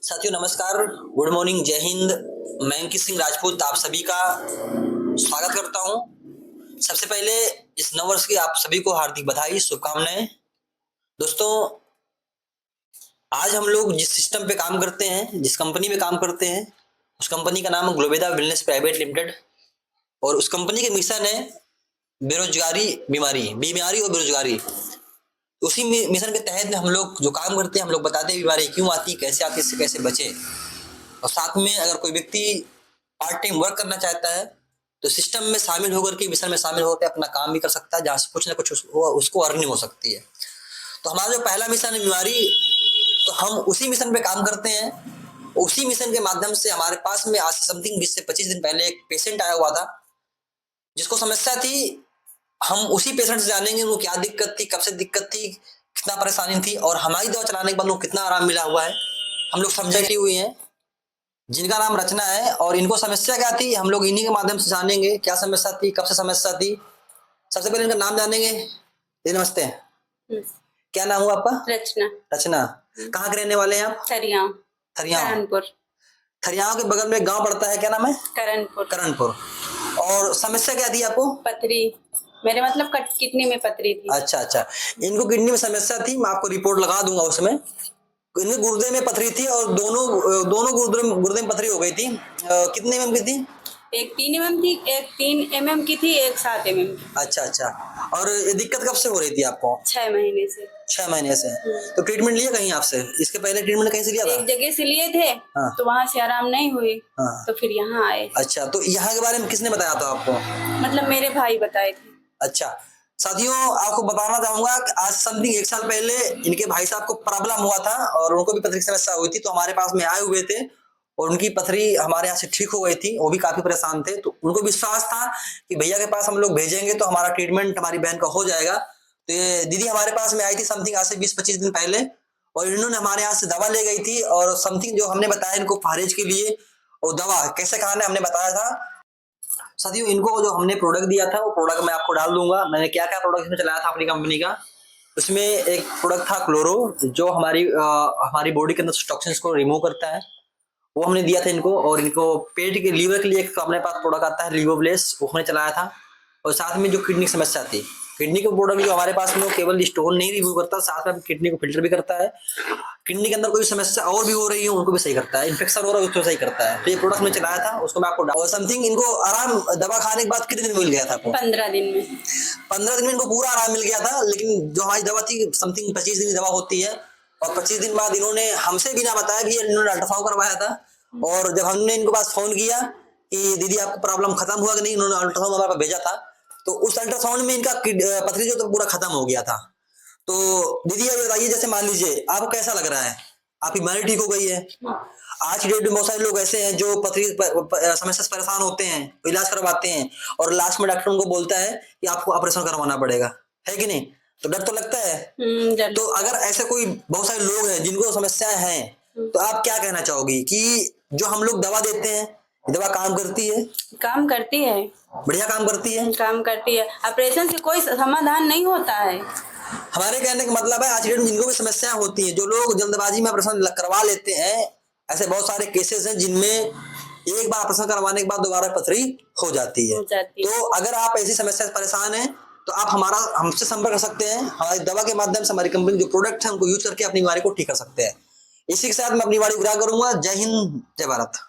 साथियों नमस्कार, good morning, जय हिंद। मैं अंकित सिंह राजपूत आप सभी का स्वागत करता हूं। सबसे पहले इस नववर्ष की आप सभी को हार्दिक बधाई, शुभकामनाएं। दोस्तों, आज हम लोग जिस सिस्टम पे काम करते हैं, जिस कंपनी में काम करते हैं, उस कंपनी का नाम है ग्लोबेदा वेलनेस प्राइवेट लिमिटेड। और उस कंपनी के मिशन है बेरोजगारी, बीमारी और बेरोजगारी। उसी मिशन के तहत में हम लोग जो काम करते हैं, हम लोग बताते हैं बीमारी क्यों आती, कैसे आती, इससे कैसे बचे। और साथ में अगर कोई व्यक्ति पार्ट टाइम वर्क करना चाहता है तो सिस्टम में शामिल होकर के, मिशन में शामिल होकर अपना काम भी कर सकता है, जहाँ से कुछ ना कुछ उसको अर्निंग हो सकती है। तो हमारा जो पहला मिशन है बीमारी, तो हम उसी मिशन पे काम करते हैं। उसी मिशन के माध्यम से हमारे पास में आज समथिंग 20 से 25 दिन पहले एक पेशेंट आया हुआ था जिसको समस्या थी। हम उसी पेशेंट से जानेंगे उनको क्या दिक्कत थी, कब से दिक्कत थी, कितना परेशानी थी, और हमारी दवा चलाने के बाद उनको कितना आराम मिला हुआ है। हम लोग सब्जेक्ट हुए हैं जिनका नाम रचना है, और इनको समस्या क्या थी हम लोग इन्हीं के माध्यम से जानेंगे। क्या समस्या थी, कब से समस्या थी। सबसे पहले इनका नाम जानेंगे। जी नमस्ते, क्या नाम हुआ आपका? रचना। रचना, कहाँ के रहने वाले हैं आप? थरियाव। थरियाव। थरियाव के बगल में गांव पड़ता है, क्या नाम है? करणपुर। करणपुर। और समस्या क्या थी आपको? पथरी, मेरे मतलब किडनी में पथरी थी। अच्छा अच्छा, इनको किडनी में समस्या थी। मैं आपको रिपोर्ट लगा दूंगा उसमें। इनके गुर्दे में पथरी थी और दोनों गुर्दे में पथरी हो गई थी। कितने एमएम की थी? एक 3 mm थी, एक 3 mm की थी, एक 7 mm की। अच्छा अच्छा, और ये दिक्कत कब से हो रही थी आपको? 6 महीने से। 6 महीने से। तो ट्रीटमेंट लिया कहीं आपसे? इसके पहले ट्रीटमेंट कहीं से लिया था? एक जगह से लिए थे। हाँ। तो वहाँ से आराम नहीं हुई। हाँ। तो फिर यहाँ आए। अच्छा, तो यहाँ के बारे में किसने बताया था आपको? मतलब मेरे भाई बताए थे। अच्छा साथियों, आपको बताना चाहूंगा कि आज समथिंग 1 साल पहले इनके भाई साहब को प्रॉब्लम हुआ था और उनको भी पथरी की समस्या हुई थी। तो हमारे पास में आए हुए थे और उनकी पथरी हमारे यहाँ से ठीक हो गई थी। वो भी काफी परेशान थे, तो उनको विश्वास था कि भैया के पास हम लोग भेजेंगे तो हमारा ट्रीटमेंट हमारी बहन का हो जाएगा। तो ये दीदी हमारे पास में आई थी समथिंग आज से 20-25 दिन पहले, और इन्होंने हमारे यहाँ से दवा ले गई थी। और समथिंग जो हमने बताया इनको परहेज के लिए और दवा कैसे खाना है हमने बताया था। साथियों, इनको जो हमने प्रोडक्ट दिया था वो प्रोडक्ट मैं आपको डाल दूंगा। मैंने क्या क्या प्रोडक्ट इसमें चलाया था अपनी कंपनी का। उसमें एक प्रोडक्ट था क्लोरो, जो हमारी बॉडी के अंदर टॉक्सिन्स को रिमूव करता है, वो हमने दिया था इनको। और इनको पेट के लीवर के लिए एक अपने पास प्रोडक्ट आता है लिवोब्लेस, वो हमने चलाया था। और साथ में जो किडनी की समस्या थी, किडनी का प्रोडक्ट जो हमारे पास में, वो केवल स्टोन नहीं रिमूव करता, साथ में किडनी को फिल्टर भी करता है। किडनी के अंदर कोई समस्या और भी हो रही है उनको भी सही करता है, इन्फेक्शन हो रहा है उसको सही करता है। तो ये प्रोडक्ट मैं चलाया था, उसको मैं आपको और समथिंग इनको आराम दवा खाने के बाद कितने दिन मिल गया था आपको? 15 दिन में। 15 दिन में इनको पूरा आराम मिल गया था। लेकिन जो हमारी दवा थी समथिंग 25 दिन की दवा होती है, और 25 दिन बाद इन्होंने हमसे बिना बताया भी इन्होंने अल्ट्रासाउंड करवाया था। और जब हमने इनको पास फोन किया कि दीदी आपको प्रॉब्लम खत्म हुआ कि नहीं, इन्होंने अल्ट्रासाउंड हमारे पास भेजा था। तो उस अल्ट्रासाउंड में इनका पथरी जो तो पूरा खत्म हो गया था। तो दीदी ये बताइए, जैसे मान लीजिए आपको कैसा लग रहा है, आपकी बीमारी ठीक हो गई है। आज की डेट में बहुत सारे लोग ऐसे हैं जो पथरी समस्या से परेशान होते हैं, इलाज करवाते हैं, और लास्ट में डॉक्टर उनको बोलता है कि आपको ऑपरेशन करवाना पड़ेगा, है कि नहीं? तो डर तो लगता है। तो अगर ऐसे कोई बहुत सारे लोग हैं जिनको समस्याएं हैं, तो आप क्या कहना चाहोगी कि जो हम लोग दवा देते हैं, दवा काम करती है? काम करती है, बढ़िया काम करती है। काम करती है। ऑपरेशन से कोई समाधान नहीं होता है। हमारे कहने का मतलब है आज डेट में जिनको भी समस्याएं होती हैं, जो लोग जल्दबाजी में ऑपरेशन करवा लेते हैं, ऐसे बहुत सारे केसेस हैं जिनमें एक बार ऑपरेशन करवाने के बाद दोबारा पथरी हो जाती है। तो अगर आप ऐसी समस्या से परेशान हैं तो आप हमसे संपर्क कर सकते हैं। हमारी दवा के माध्यम से हमारी कंपनी जो प्रोडक्ट है उनको यूज करके अपनी बीमारी को ठीक कर सकते हैं। इसी के साथ मैं अपनी वाणी पूरा करूंगा। जय हिंद, जय भारत।